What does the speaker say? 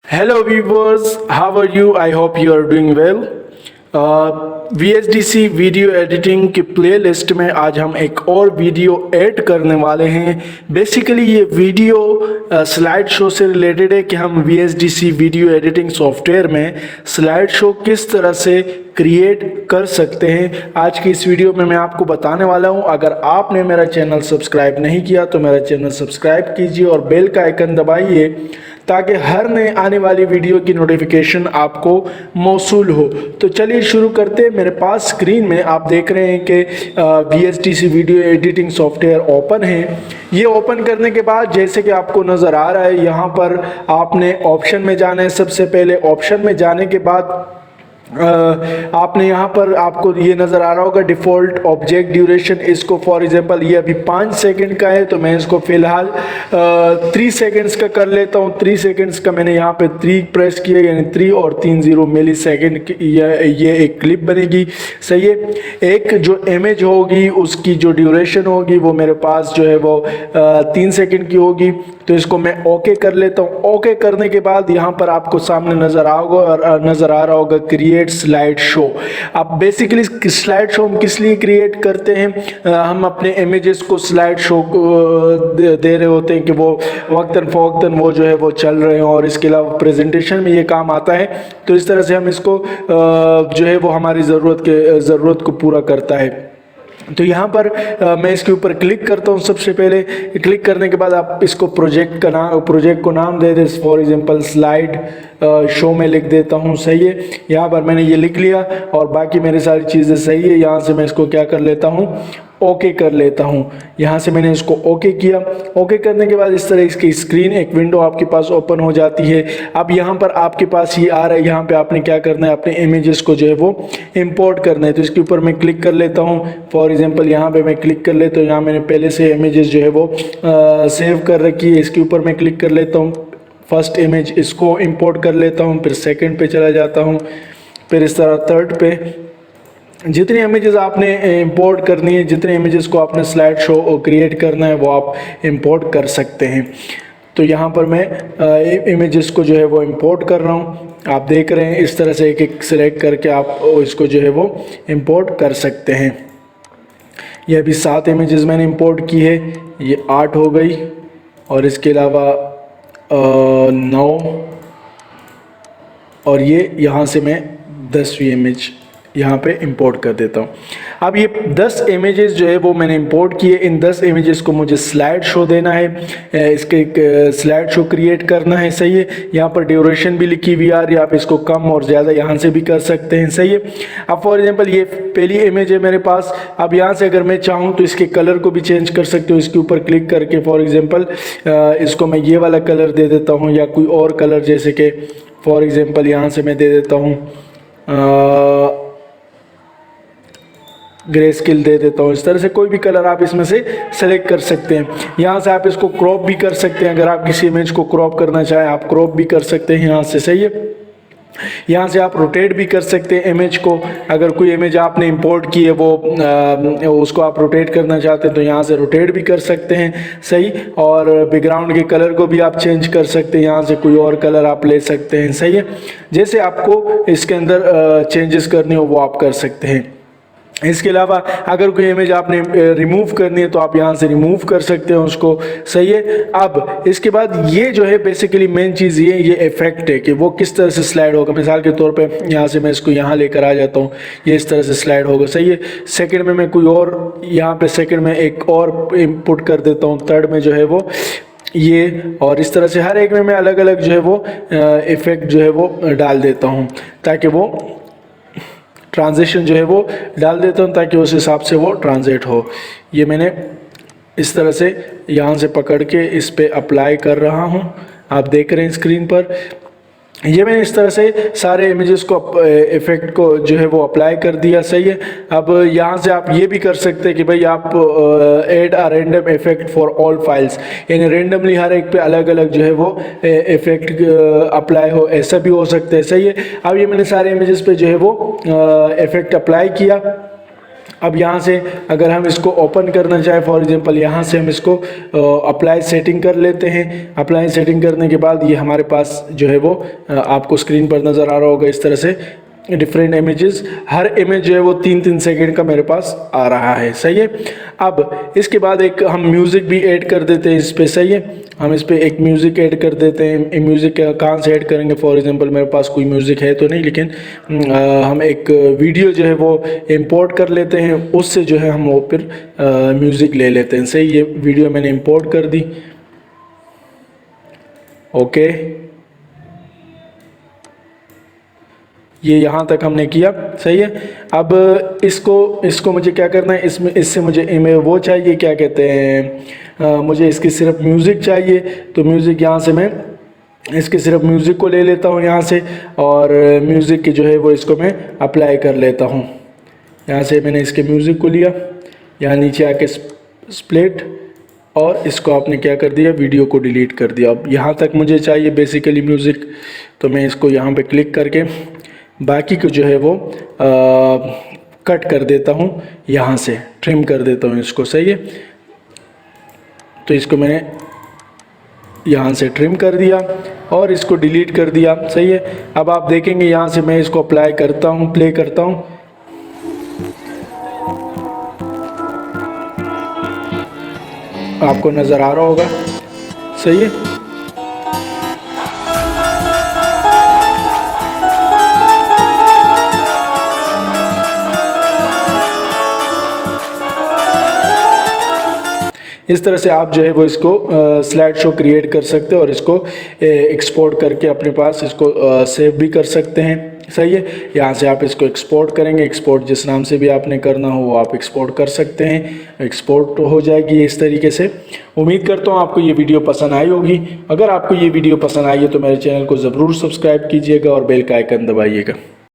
Hello viewers, how are you? I hope you are doing well. VSDC video editing की playlist में आज हम एक और वीडियो ऐड करने वाले हैं। बेसिकली ये वीडियो स्लाइड शो से रिलेटेड है कि हम VSDC वीडियो एडिटिंग सॉफ्टवेयर में स्लाइड शो किस तरह से क्रिएट कर सकते हैं। आज की इस वीडियो में मैं आपको बताने वाला हूं। अगर आपने मेरा चैनल सब्सक्राइब नहीं किया तो मेरा चैनल सब्सक्राइब कीजिए और बेल का आइकन दबाइए ताकि हर नए आने वाली वीडियो की नोटिफिकेशन आपको मौसूल हो। तो चलिए शुरू करते हैं। मेरे पास स्क्रीन में आप देख रहे हैं कि VSDC video editing software open है। ये ओपन करने के बाद जैसे कि आपको नज़र आ रहा है, यहाँ पर आपने ऑप्शन में जाना है। सबसे पहले ऑप्शन में जाने के बाद आपने यहाँ पर आपको ये नज़र आ रहा होगा डिफ़ॉल्ट ऑब्जेक्ट ड्यूरेशन। इसको फॉर एग्जांपल ये अभी 5 सेकंड का है तो मैं इसको फ़िलहाल 3 सेकंड्स का कर लेता हूँ। 3 सेकंड्स का मैंने यहाँ पे 3 प्रेस किया, यानी 3 और 30 मिली सेकेंड ये एक क्लिप बनेगी। सही है। एक जो इमेज होगी उसकी जो ड्यूरेशन होगी वो मेरे पास जो है वो 3 सेकंड की होगी। तो इसको मैं ओके कर लेता हूँ। ओके करने के बाद यहाँ पर आपको सामने नज़र आ रहा होगा क्रिएट स्लाइड शो। अब बेसिकली स्लाइड शो हम किस लिए क्रिएट करते हैं, हम अपने इमेजेस को स्लाइड शो दे रहे होते हैं कि वो वक्तन फ़वक्तन वो जो है वो चल रहे हैं, और इसके अलावा प्रेजेंटेशन में ये काम आता है। तो इस तरह से हम इसको जो है वो हमारी ज़रूरत को पूरा करता है। तो यहाँ पर मैं इसके ऊपर क्लिक करता हूँ। सबसे पहले क्लिक करने के बाद आप इसको प्रोजेक्ट को नाम दे दें। फॉर एग्जांपल स्लाइड शो में लिख देता हूँ। सही है। यहाँ पर मैंने ये लिख लिया और बाकी मेरी सारी चीज़ें सही है। यहाँ से मैं इसको क्या कर लेता हूँ, ओके कर लेता हूँ। यहाँ से मैंने इसको ओके किया। ओके करने के बाद इस तरह इसकी स्क्रीन एक विंडो आपके पास ओपन हो जाती है। अब यहाँ पर आपके पास ये आ रहा है, यहाँ पे आपने क्या करना है, अपने इमेजेस को जो है वो इंपोर्ट करना है। तो इसके ऊपर मैं क्लिक कर लेता हूँ। फॉर एग्जांपल यहाँ पे मैं क्लिक कर लेता हूँ। यहाँ मैंने पहले से इमेजेस जो है वो सेव कर रखी है। इसके ऊपर मैं क्लिक कर लेता हूँ। फर्स्ट इमेज इसको इंपोर्ट कर लेता हूँ, फिर सेकेंड पे चला जाता हूँ, फिर इस तरह थर्ड पे। जितनी इमेजेस आपने इंपोर्ट करनी है, जितने इमेजेस को आपने स्लाइड शो क्रिएट करना है वो आप इंपोर्ट कर सकते हैं। तो यहाँ पर मैं इमेजेस को जो है वो इंपोर्ट कर रहा हूँ। आप देख रहे हैं इस तरह से एक एक सिलेक्ट करके आप इसको जो है वो इंपोर्ट कर सकते हैं। ये अभी 7 इमेजेस मैंने इंपोर्ट की है, ये 8 हो गई, और इसके अलावा 9, और ये यहाँ से मैं 10वीं इमेज यहाँ पे इंपोर्ट कर देता हूँ। अब ये 10 इमेजेस जो है वो मैंने इंपोर्ट किए। इन 10 इमेजेस को मुझे स्लाइड शो देना है, इसके एक स्लाइड शो क्रिएट करना है। सही है। यहाँ पर ड्यूरेशन भी लिखी हुई आ रही है, आप इसको कम और ज़्यादा यहाँ से भी कर सकते हैं। सही है। अब फॉर एग्जांपल ये पहली इमेज है मेरे पास। अब यहाँ से अगर मैं चाहूँ तो इसके कलर को भी चेंज कर सकते हो। इसके ऊपर क्लिक करके फॉर एग्जाम्पल इसको मैं ये वाला कलर दे देता हूँ, या कोई और कलर, जैसे कि फॉर एग्जाम्पल यहाँ से मैं दे देता हूँ ग्रे स्केल दे देता हूँ। इस तरह से कोई भी कलर आप इसमें से सेलेक्ट कर सकते हैं। यहाँ से आप इसको क्रॉप भी कर सकते हैं। अगर आप किसी इमेज को क्रॉप करना चाहें आप क्रॉप भी कर सकते हैं यहाँ से। सही है। यहाँ से आप रोटेट भी कर सकते हैं इमेज को। अगर कोई इमेज आपने इंपोर्ट की है वो उसको आप रोटेट करना चाहते हैं तो यहाँ से रोटेट भी कर सकते हैं। सही। और बैकग्राउंड के कलर को भी आप चेंज कर सकते हैं। यहाँ से कोई और कलर आप ले सकते हैं। सही है। जैसे आपको इसके अंदर चेंजेस करने हो वो आप कर सकते हैं। इसके अलावा अगर कोई इमेज आपने रिमूव करनी है तो आप यहाँ से रिमूव कर सकते हैं उसको। सही है। अब इसके बाद ये जो है बेसिकली मेन चीज़ ये इफेक्ट है कि वो किस तरह से स्लाइड होगा। मिसाल के तौर पे यहाँ से मैं इसको यहाँ लेकर आ जाता हूँ, ये इस तरह से स्लाइड होगा। सही है। सेकंड में मैं कोई और यहाँ पे सेकंड में एक और इनपुट कर देता हूँ, थर्ड में जो है वो ये, और इस तरह से हर एक में मैं अलग अलग जो है वो इफेक्ट जो है वो डाल देता हूँ, ताकि वो ट्रांजिशन जो है वो डाल देता हूँ ताकि उस हिसाब से वो ट्रांजिट हो। ये मैंने इस तरह से यहाँ से पकड़ के इस पे अप्लाई कर रहा हूँ। आप देख रहे हैं स्क्रीन पर ये मैंने इस तरह से सारे इमेजेस को इफेक्ट को जो है वो अप्लाई कर दिया। सही है। अब यहाँ से आप ये भी कर सकते हैं कि भाई आप add a random effect for all files, यानी रैंडमली हर एक पे अलग अलग जो है वो इफेक्ट अप्लाई हो, ऐसा भी हो सकता है। सही है। अब ये मैंने सारे इमेजेस पे जो है वो इफेक्ट अप्लाई किया। अब यहाँ से अगर हम इसको ओपन करना चाहें, फॉर एग्जांपल यहाँ से हम इसको अप्लाई सेटिंग कर लेते हैं। अप्लाई सेटिंग करने के बाद ये हमारे पास जो है वो आपको स्क्रीन पर नज़र आ रहा होगा इस तरह से डिफरेंट इमेजेस। हर इमेज जो है वो 3-3 सेकंड का मेरे पास आ रहा है, सही है। अब इसके बाद एक हम म्यूज़िक भी ऐड कर देते हैं इस पर, सही है। हम इस पर एक म्यूज़िक ऐड कर देते हैं। म्यूज़िक कहाँ से ऐड करेंगे, फॉर एग्जांपल मेरे पास कोई म्यूज़िक है तो नहीं, लेकिन हम एक वीडियो जो है वो इंपोर्ट कर लेते हैं, उससे जो है हम वो फिर म्यूज़िक ले लेते हैं, सही। ये वीडियो मैंने इंपोर्ट कर दी, ओके। ये यहाँ तक हमने किया, सही है। अब इसको मुझे क्या करना है, इससे मुझे वो चाहिए, क्या कहते हैं, मुझे इसकी सिर्फ म्यूज़िक चाहिए। तो म्यूज़िक यहाँ से मैं इसके सिर्फ म्यूज़िक को ले लेता हूँ यहाँ से, और म्यूज़िक की जो है वो इसको मैं अप्लाई कर लेता हूँ। यहाँ से मैंने इसके म्यूज़िक को लिया, यहाँ नीचे आके स्प्लिट, और इसको आपने क्या कर दिया, वीडियो को डिलीट कर दिया। अब यहाँ तक मुझे चाहिए बेसिकली म्यूज़िक, तो मैं इसको यहाँ पे क्लिक करके बाकी को जो है वो कट कर देता हूँ, यहाँ से ट्रिम कर देता हूँ इसको, सही है। तो इसको मैंने यहाँ से ट्रिम कर दिया और इसको डिलीट कर दिया, सही है। अब आप देखेंगे यहाँ से मैं इसको अप्लाई करता हूँ, प्ले करता हूँ, आपको नज़र आ रहा होगा, सही है। इस तरह से आप जो है वो इसको स्लाइड शो क्रिएट कर सकते हो और इसको एक्सपोर्ट करके अपने पास इसको सेव भी कर सकते हैं, सही है। यहाँ से आप इसको एक्सपोर्ट करेंगे, एक्सपोर्ट जिस नाम से भी आपने करना हो वो आप एक्सपोर्ट कर सकते हैं, एक्सपोर्ट हो जाएगी इस तरीके से। उम्मीद करता हूँ आपको ये वीडियो पसंद आई होगी। अगर आपको ये वीडियो पसंद आई है तो मेरे चैनल को ज़रूर सब्सक्राइब कीजिएगा और बेल का आइकन दबाइएगा।